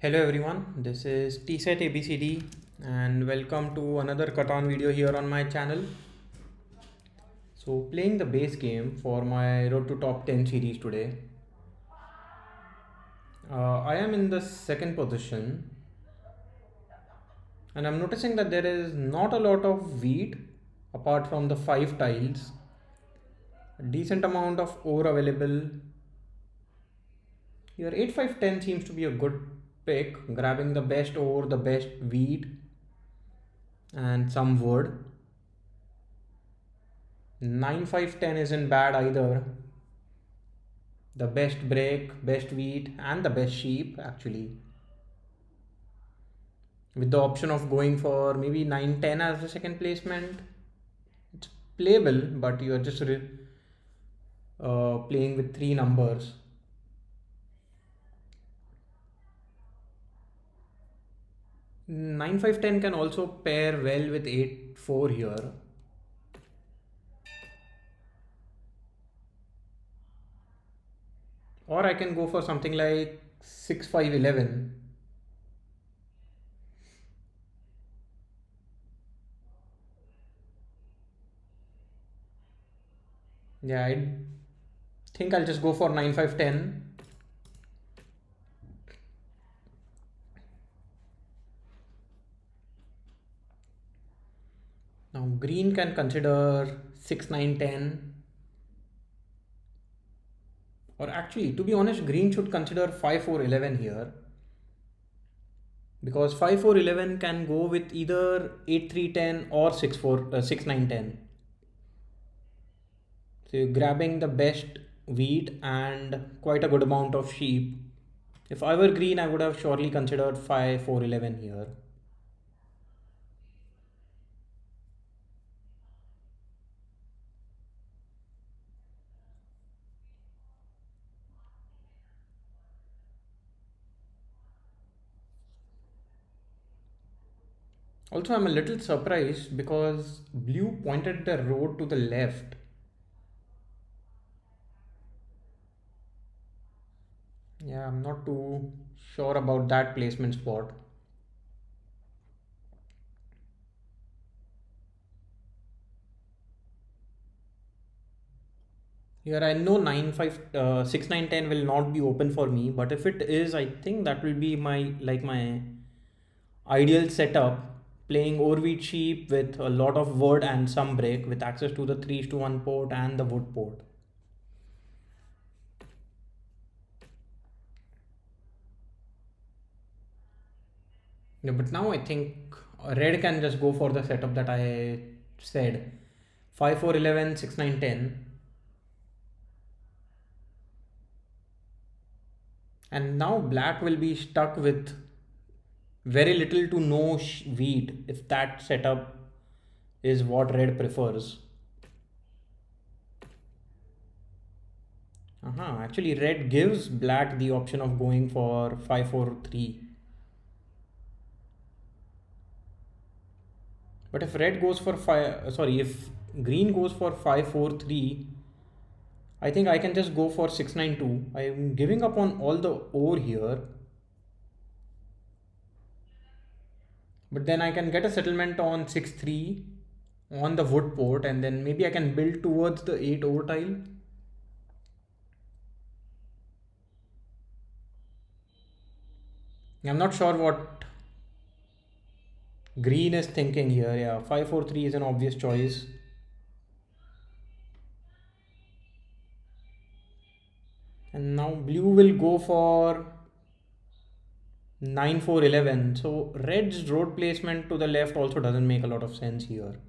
Hello everyone, this is TSET ABCD and welcome to another Catan video here on my channel. So playing the base game for my Road to Top 10 series today. I am in the second position and I'm noticing that there is not a lot of wheat apart from the 5 tiles. A decent amount of ore available. Your 8-5-10 seems to be a good pick, grabbing the best ore, the best wheat and some wood. 9-5-10 isn't bad either. The best break, best wheat, and the best sheep actually. With the option of going for maybe 9-10 as the second placement. It's playable, but you're just playing with three numbers. 9-5-10 can also pair well with 8-4 here. Or I can go for something like 6-5-11. Yeah, I think I'll just go for 9-5-10. Now green can consider 6-9-10. Or actually, to be honest, green should consider 5-4-11 here. Because 5-4-11 can go with either 8-3-10 or 6-9-10. So you're grabbing the best wheat and quite a good amount of sheep. If I were green, I would have surely considered 5-4-11 here. Also, I'm a little surprised because blue pointed the road to the left. Yeah, I'm not too sure about that placement spot. Here I know 6-9-10 will not be open for me, but if it is, I think that will be my ideal setup. Playing Orweed sheep with a lot of wood and some brick with access to the 3:1 port and the wood port. Yeah, but now I think red can just go for the setup that I said. 5-4-11, 6-9-10. And now black will be stuck with very little to no wheat if that setup is what red prefers. Actually, red gives black the option of going for 5-4-3. But if red goes for if green goes for 5-4-3, I think I can just go for 6-9-2. I am giving up on all the ore here. But then I can get a settlement on 6-3 on the wood port, and then maybe I can build towards the 8 ore tile. I'm not sure what green is thinking here. Yeah, 5-4-3 is an obvious choice. And now blue will go for 9-4-11. So red's road placement to the left also doesn't make a lot of sense here.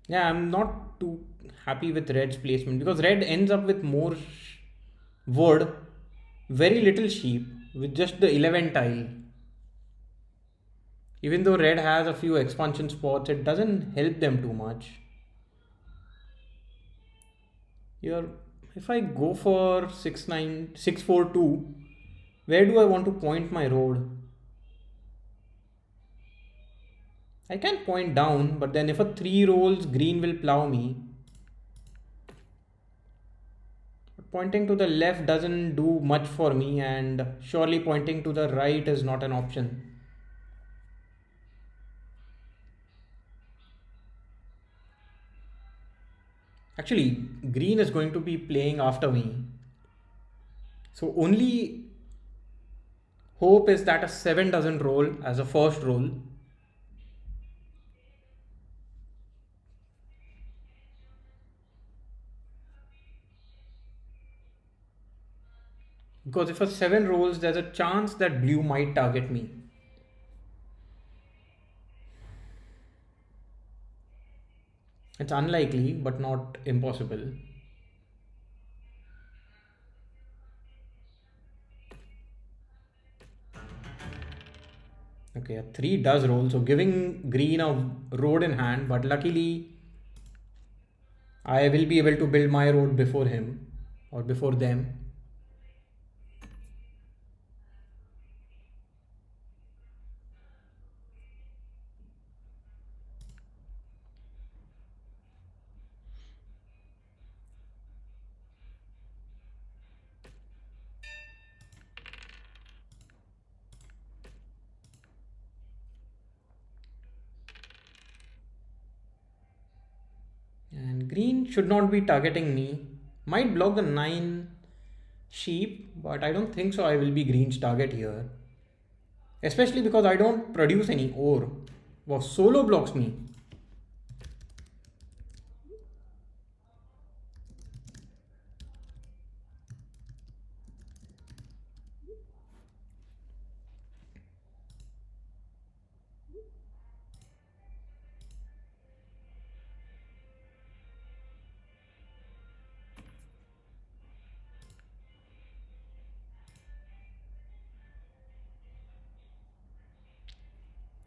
Yeah, I'm not too happy with red's placement because red ends up with more wood, very little sheep with just the 11 tile. Even though red has a few expansion spots, it doesn't help them too much. Here, if I go for 6-4-2, where do I want to point my road? I can point down, but then if a 3 rolls, green will plow me. pointing to the left doesn't do much for me, and surely pointing to the right is not an option. Actually, green is going to be playing after me. So only hope is that a 7 doesn't roll as a first roll. Because if a 7 rolls, there's a chance that blue might target me. It's unlikely, but not impossible. Okay, a 3 does roll, so giving green a road in hand, but luckily I will be able to build my road before him or before them. And green should not be targeting me. Might block the 9 sheep, but I don't think so. I will be green's target here. Especially because I don't produce any ore. Wow, solo blocks me.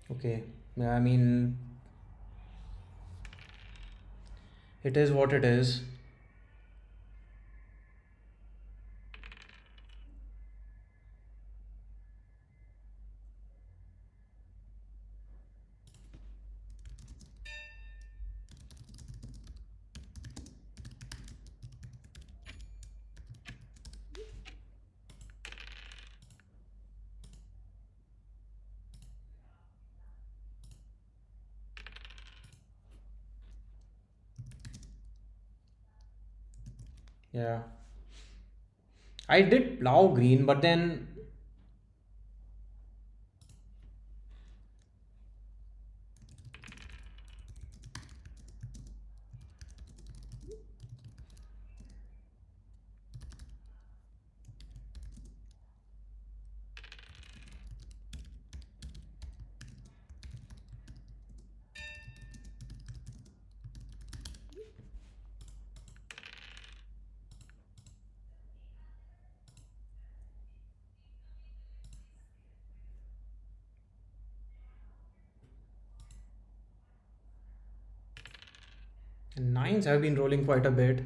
Okay, yeah, I mean, it is what it is. Yeah. I did plow green, but then nines have been rolling quite a bit.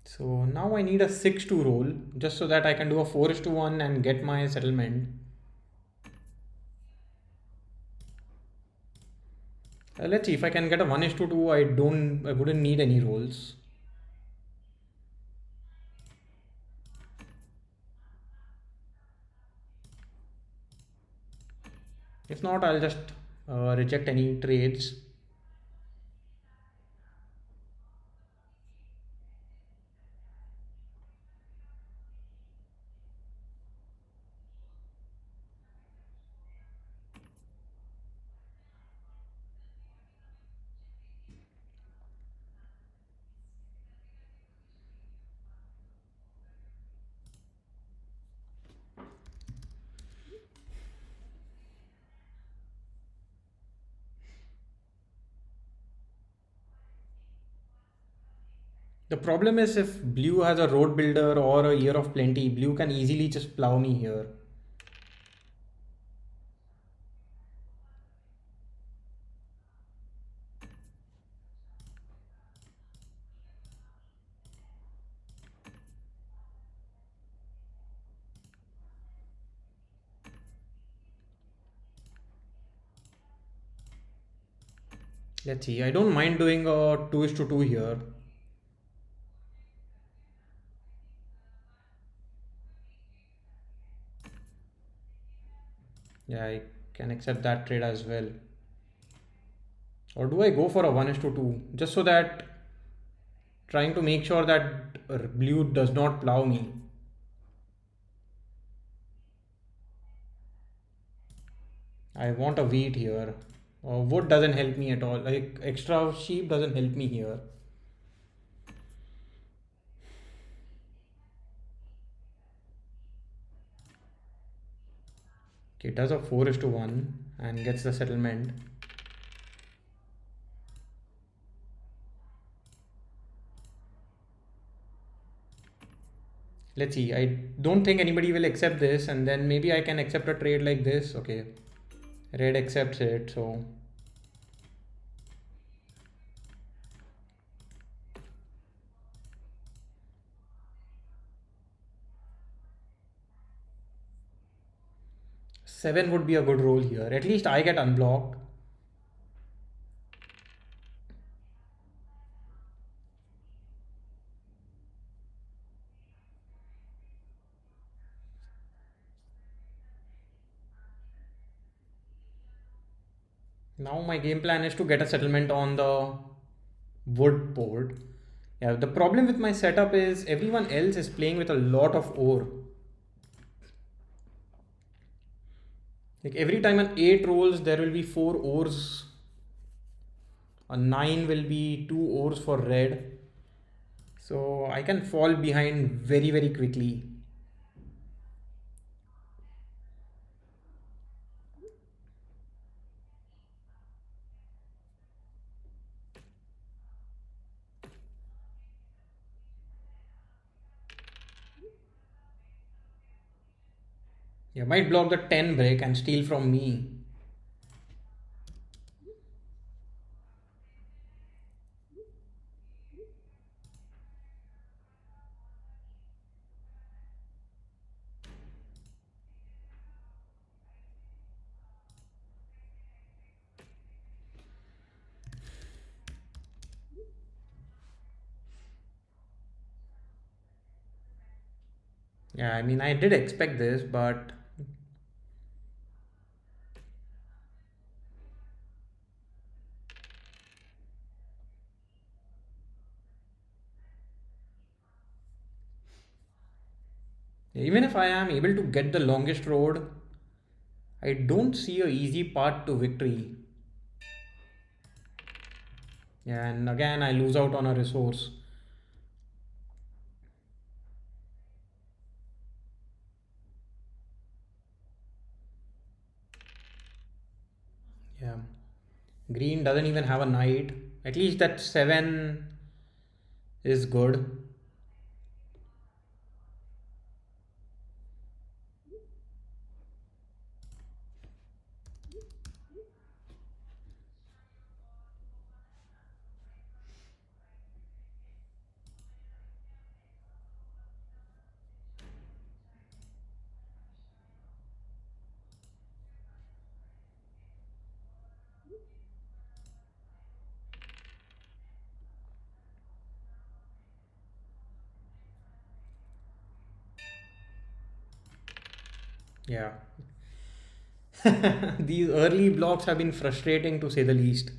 So now I need a 6 to roll just so that I can do a 4 is to 1 and get my settlement. Let's see if I can get a 1 is to 2. I wouldn't need any rolls. If not, I'll just reject any trades. The problem is if blue has a road builder or a year of plenty, blue can easily just plow me here. Let's see. I don't mind doing a 2 is to 2 here. Yeah, I can accept that trade as well. Or do I go for a 1 is to 2? Just so that trying to make sure that blue does not plow me. I want a wheat here. Wood doesn't help me at all. Like extra sheep doesn't help me here. Okay, it does a 4 is to 1 and gets the settlement. Let's see. I don't think anybody will accept this, and then maybe I can accept a trade like this. Okay, red accepts it. So 7 would be a good roll here. At least I get unblocked. Now my game plan is to get a settlement on the wood board. Yeah, the problem with my setup is everyone else is playing with a lot of ore. Like every time an 8 rolls, there will be 4 ores. A 9 will be 2 ores for red. So I can fall behind very, very quickly. You might block the 10 brick and steal from me. Yeah, I mean, I did expect this, but even if I am able to get the longest road, I don't see a easy path to victory. Yeah, and again, I lose out on a resource. Yeah, green doesn't even have a knight. At least that 7 is good. Yeah, these early blocks have been frustrating to say the least.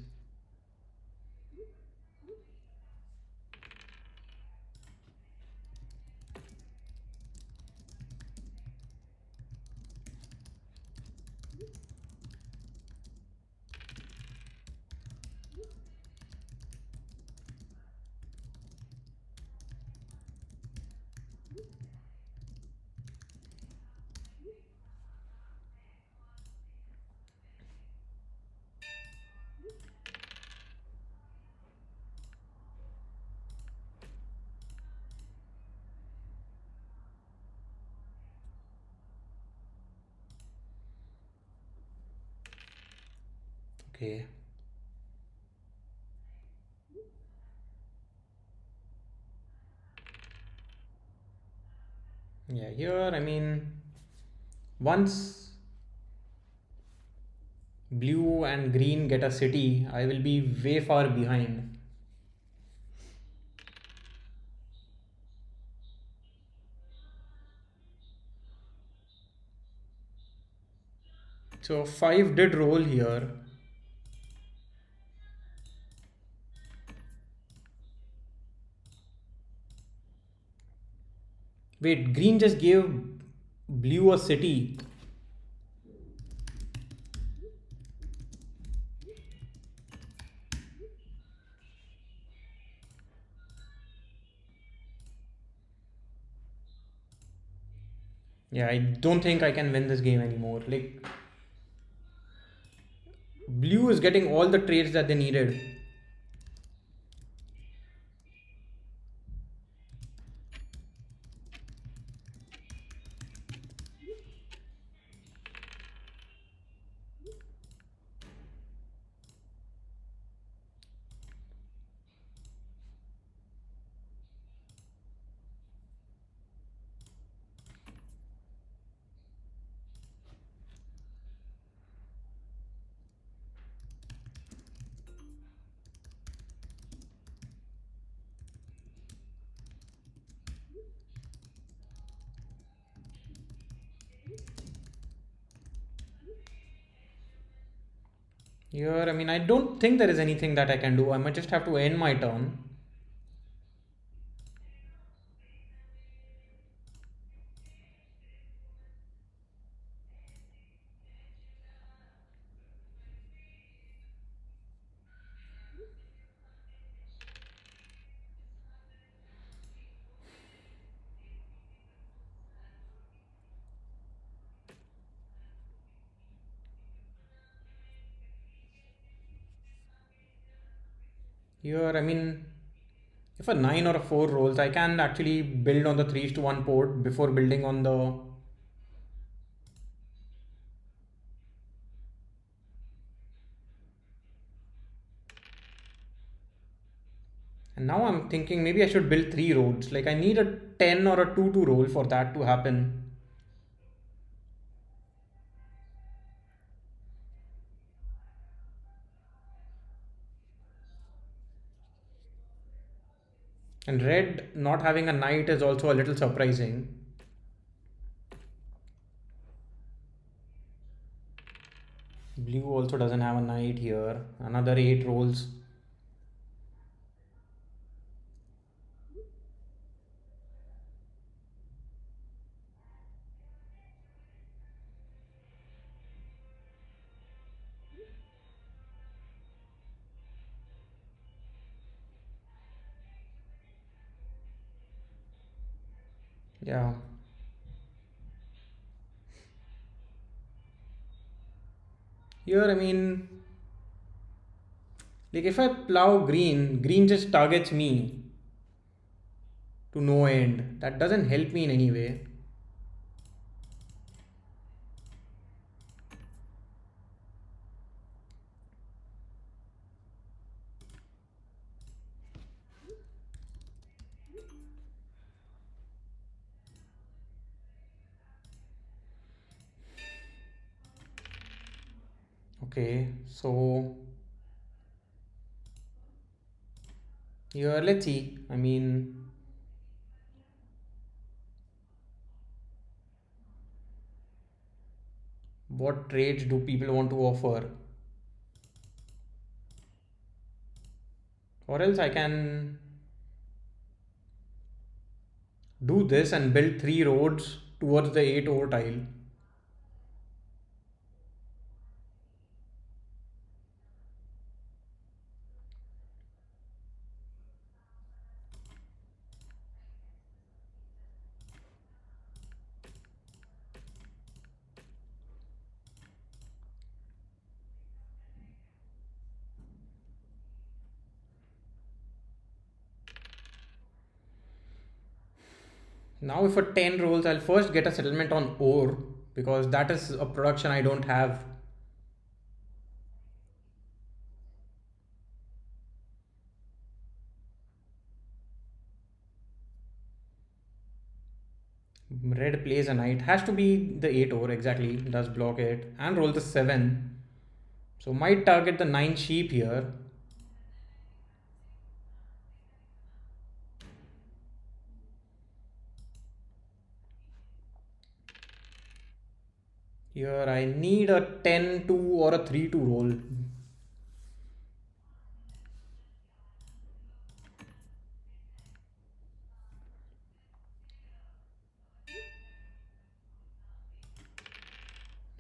Okay. Yeah, here, I mean, once blue and green get a city, I will be way far behind. So 5 did roll here. Wait, green just gave blue a city. Yeah, I don't think I can win this game anymore. Like, blue is getting all the traits that they needed. Here, I mean, I don't think there is anything that I can do. I might just have to end my turn. Here, I mean, if a 9 or a 4 rolls, I can actually build on the 3 to 1 port before building on the. And now I'm thinking maybe I should build 3 roads. Like, I need a 10 or a 2 to roll for that to happen. And red not having a knight is also a little surprising. Blue also doesn't have a knight here. Another 8 rolls. Yeah. Here, I mean, like if I plow green, green just targets me to no end. That doesn't help me in any way. Okay, so here, let's see. I mean, what trades do people want to offer? Or else I can do this and build 3 roads towards the 8 over tile. Now, if for 10 rolls, I'll first get a settlement on ore because that is a production I don't have. Red plays a knight. Has to be the 8 or exactly. Does block it. And roll the 7. So might target the 9 sheep here. Here I need a 10-2 or a 3-2 roll.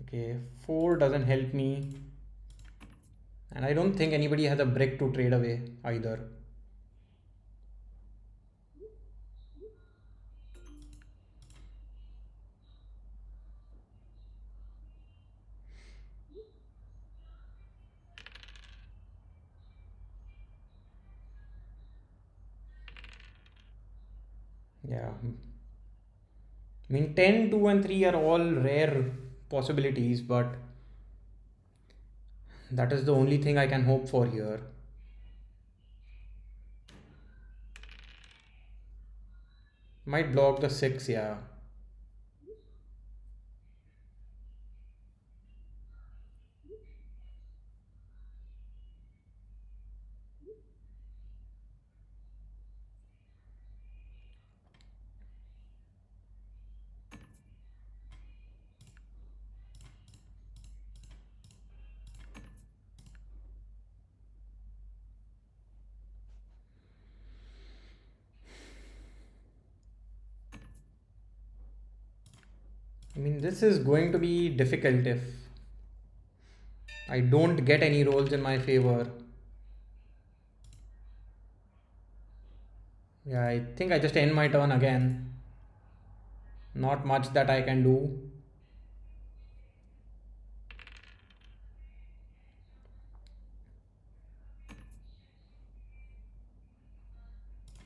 Okay, 4 doesn't help me. And I don't think anybody has a brick to trade away either. Yeah. I mean 10, 2 and 3 are all rare possibilities, but that is the only thing I can hope for here. Might block the 6, yeah. I mean, this is going to be difficult if I don't get any rolls in my favor. Yeah, I think I just end my turn again. Not much that I can do.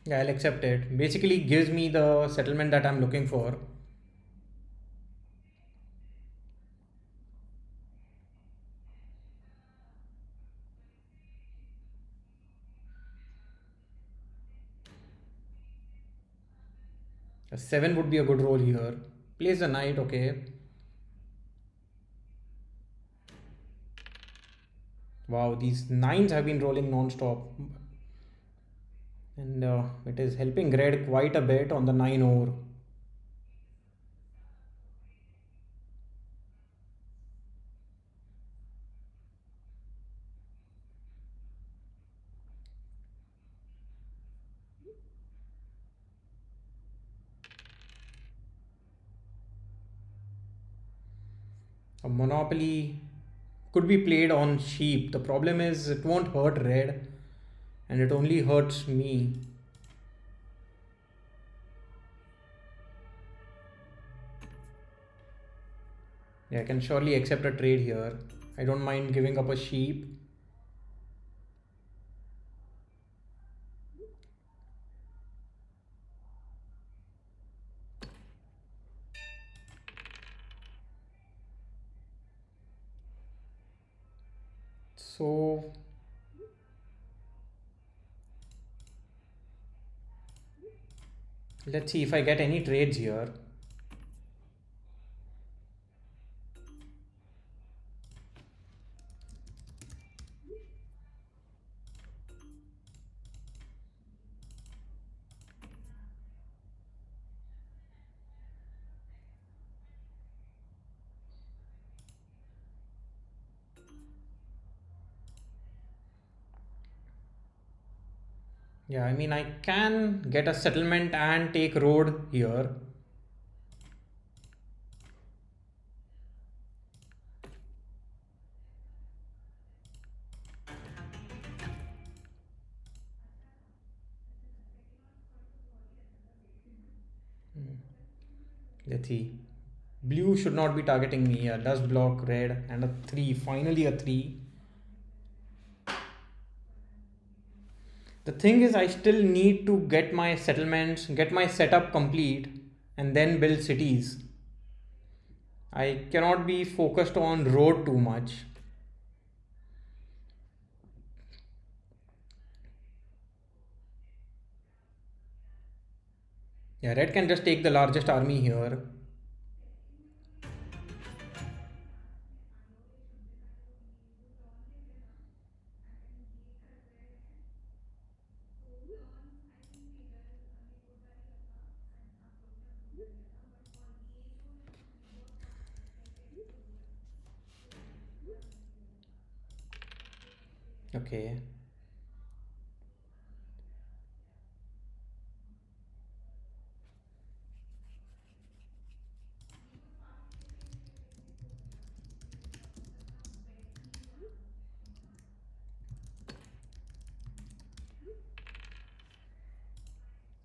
Yeah, I'll accept it. Basically gives me the settlement that I'm looking for. A 7 would be a good roll here. Plays a knight, okay. Wow, these 9s have been rolling non-stop. And it is helping Red quite a bit on the 9 over. A Monopoly could be played on sheep. The problem is it won't hurt Red and it only hurts me. Yeah, I can surely accept a trade here. I don't mind giving up a sheep. So let's see if I get any trades here. Yeah, I mean, I can get a settlement and take road here. Let's see. Blue should not be targeting me. Yeah, does block red and a 3. Finally, a 3. The thing is, I still need to get my settlements, get my setup complete, and then build cities. I cannot be focused on road too much. Yeah, red can just take the largest army here. Okay.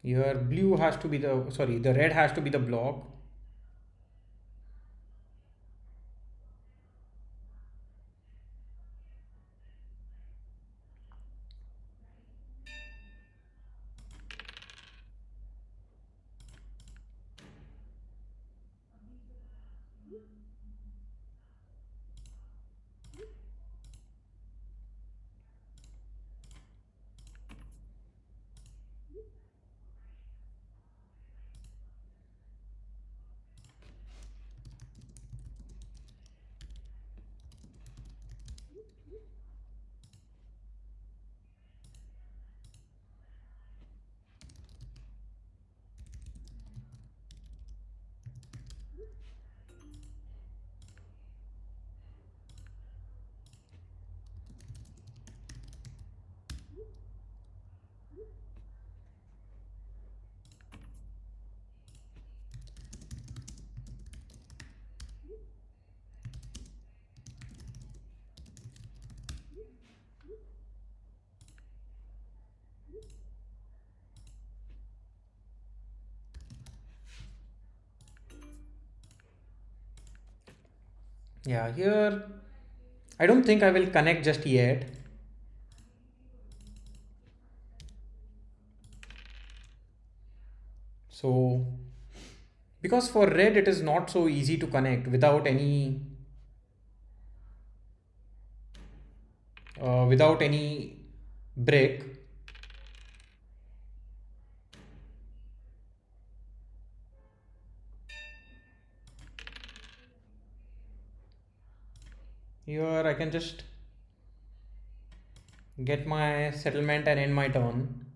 Here blue has to be the, sorry, the red has to be the block. Yeah, here I don't think I will connect just yet. So, because for red it is not so easy to connect without any brick. Here I can just get my settlement and end my turn.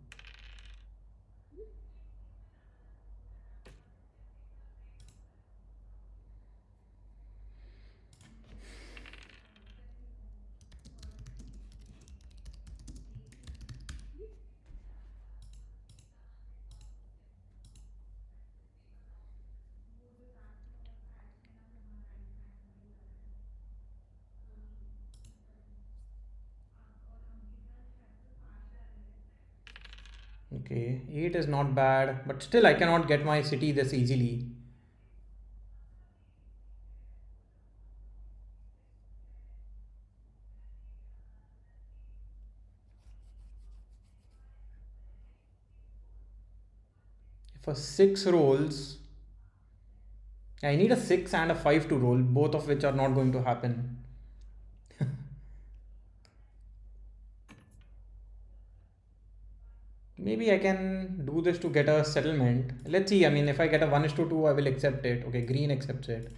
Okay, 8 is not bad, but still I cannot get my city this easily. If a 6 rolls, I need a 6 and a 5 to roll, both of which are not going to happen. Maybe I can do this to get a settlement. Let's see, I mean, if I get a 1 is to 2, I will accept it. Okay, green accepts it.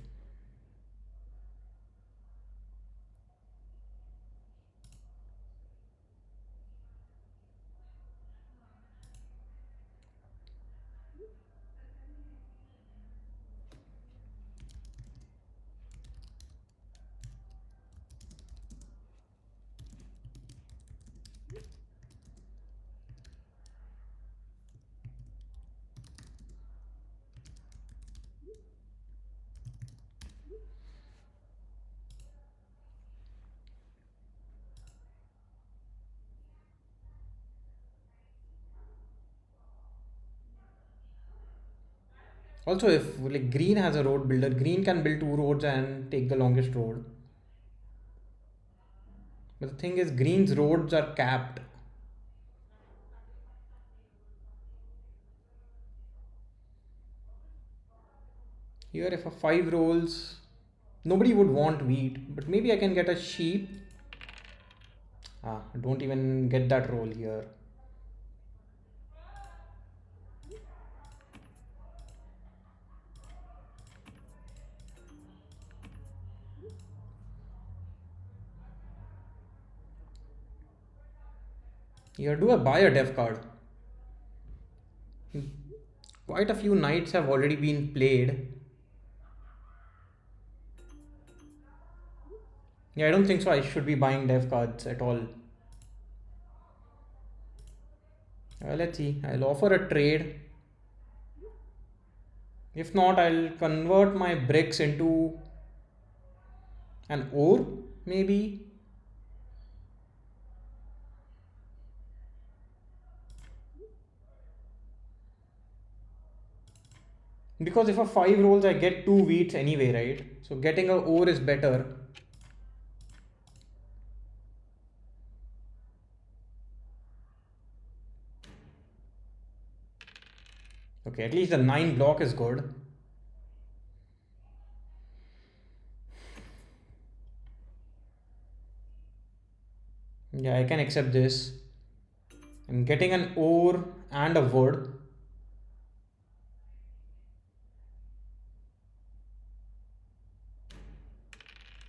Also, if like green has a road builder, green can build 2 roads and take the longest road. But the thing is, green's roads are capped. Here, if a 5 rolls, nobody would want wheat, but maybe I can get a sheep. Ah, don't even get that roll here. Here, do I buy a dev card? Quite a few knights have already been played. Yeah, I don't think so. I should be buying dev cards at all. Let's see. I'll offer a trade. If not, I'll convert my bricks into an ore, maybe. Because if a 5 rolls, I get 2 wheats anyway, right? So getting a ore is better. Okay, at least the 9 block is good. Yeah, I can accept this. I'm getting an ore and a wood.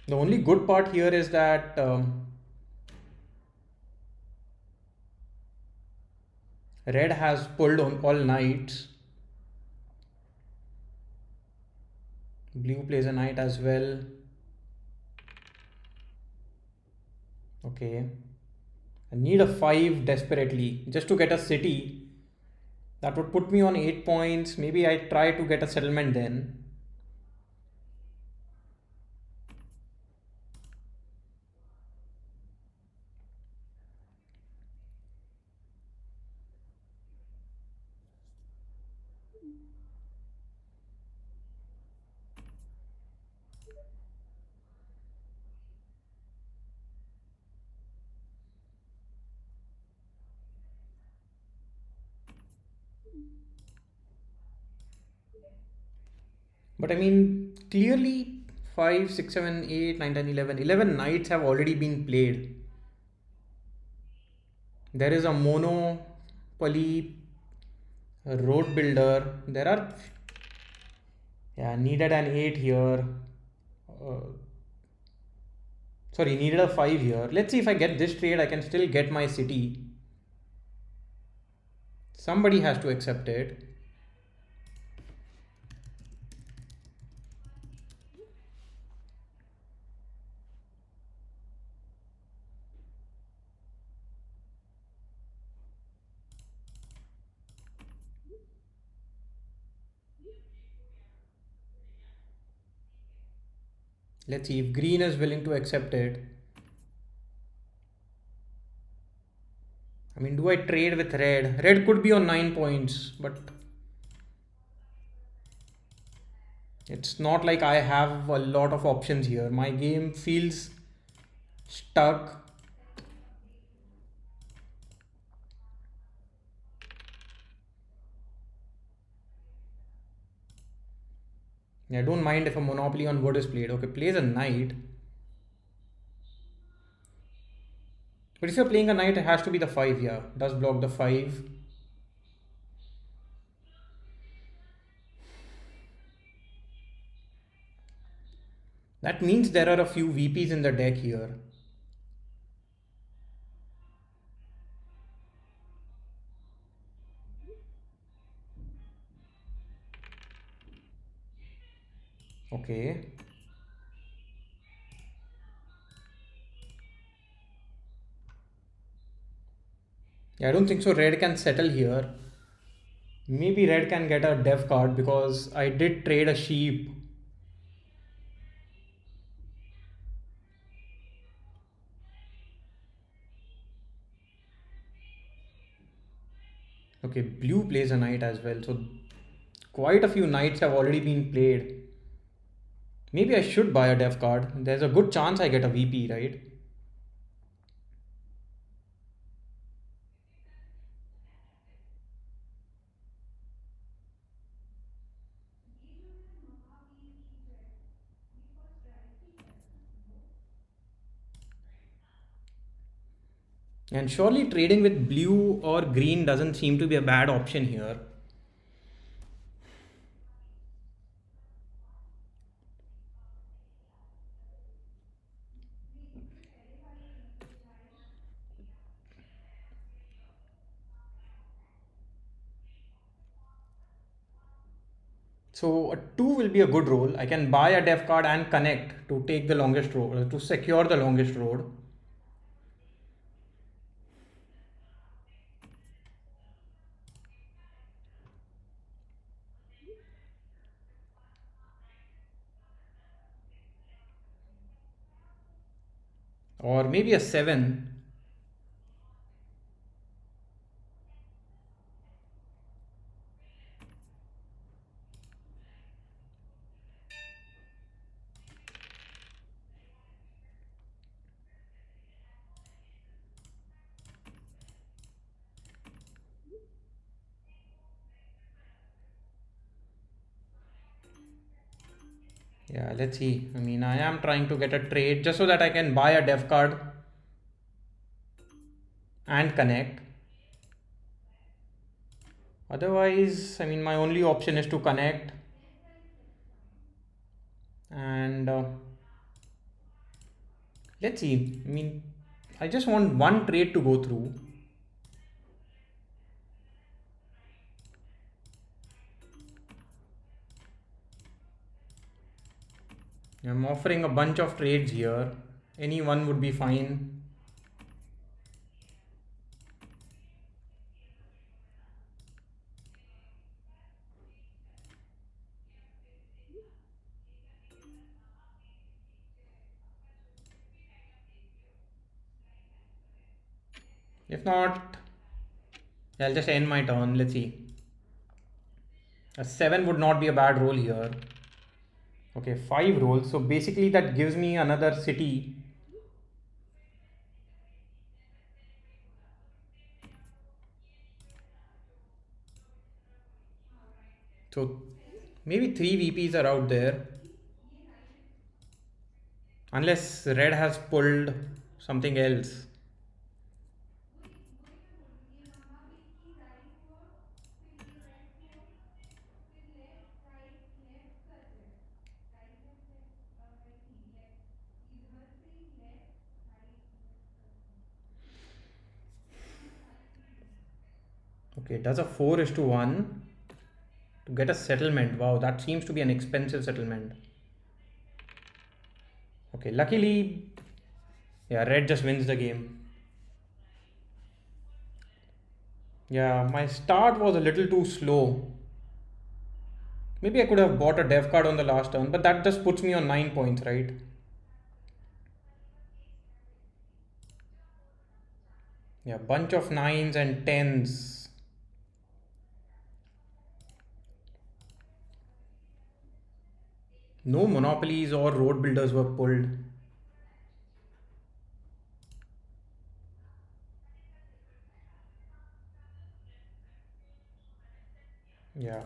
The only good part here is that red has pulled on all knights. Blue plays a knight as well. Okay. I need a 5 desperately just to get a city. That would put me on 8 points. Maybe I try to get a settlement then. But I mean, clearly 5, 6, 7, 8, 9, 10, 11. 11 knights have already been played. There is a monopoly road builder. There are, yeah, needed an 8 here. Uh, Sorry, needed a 5 here. Let's see if I get this trade, I can still get my city. Somebody has to accept it. Let's see if green is willing to accept it. I mean, do I trade with red? Red could be on 9 points, but it's not like I have a lot of options here. My game feels stuck. I don't mind if a monopoly on wood is played. Okay, plays a knight. But if you're playing a knight, it has to be the 5, yeah. Does block the 5. That means there are a few VPs in the deck here. Okay. Yeah, I don't think so. Red can settle here. Maybe red can get a dev card because I did trade a sheep. Okay, blue plays a knight as well. So quite a few knights have already been played. Maybe I should buy a dev card. There's a good chance I get a VP, right? And surely trading with blue or green doesn't seem to be a bad option here. So a 2 will be a good roll. I can buy a dev card and connect to take the longest road, to secure the longest road. Or maybe a 7. Yeah, let's see. I mean, I am trying to get a trade just so that I can buy a dev card and connect. Otherwise, I mean, my only option is to connect and let's see. I mean, I just want one trade to go through. I'm offering a bunch of trades here. Any one would be fine. If not, I'll just end my turn. Let's see. A 7 would not be a bad roll here. Okay, 5 rolls. So basically, that gives me another city. So maybe 3 VPs are out there. Unless red has pulled something else. Okay, does a 4 is to 1 to get a settlement. Wow, that seems to be an expensive settlement. Okay, luckily, yeah, red just wins the game. Yeah, my start was a little too slow. Maybe I could have bought a dev card on the last turn, but that just puts me on 9 points, right? Yeah, bunch of 9s and 10s. No monopolies or road builders were pulled. Yeah.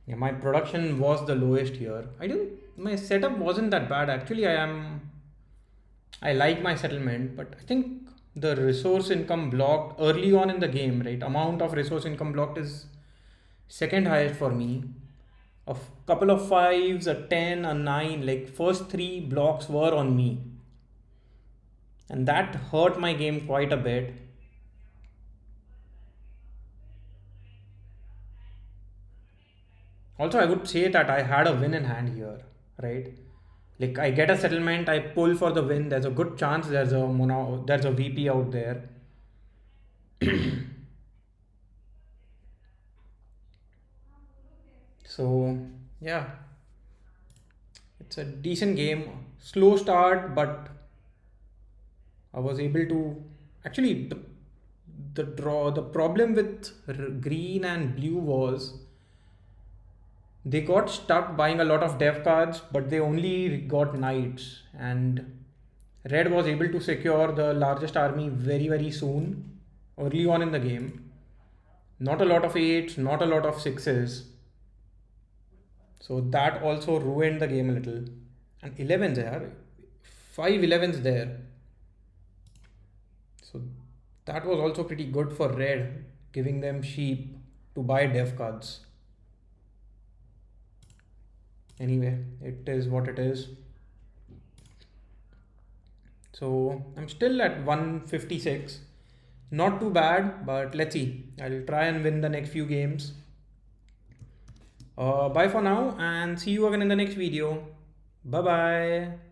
Yeah, my production was the lowest here. I didn't, my setup wasn't that bad. Actually, I like my settlement, but I think the resource income blocked early on in the game, right? Amount of resource income blocked is second highest for me. Couple of 5s, a 10, a 9, like first 3 blocks were on me. And that hurt my game quite a bit. Also, I would say that I had a win in hand here, right? Like I get a settlement, I pull for the win. There's a good chance there's a VP out there. So yeah, it's a decent game. Slow start, but I was able to actually the draw. The problem with green and blue was they got stuck buying a lot of dev cards, but they only got knights. And red was able to secure the largest army very soon, early on in the game. Not a lot of eights, not a lot of sixes. So that also ruined the game a little. And 11s there, 5 11s there. So that was also pretty good for red, giving them sheep to buy dev cards. Anyway, it is what it is. So I'm still at 156. Not too bad, but let's see. I'll try and win the next few games. Bye for now and see you again in the next video. Bye bye.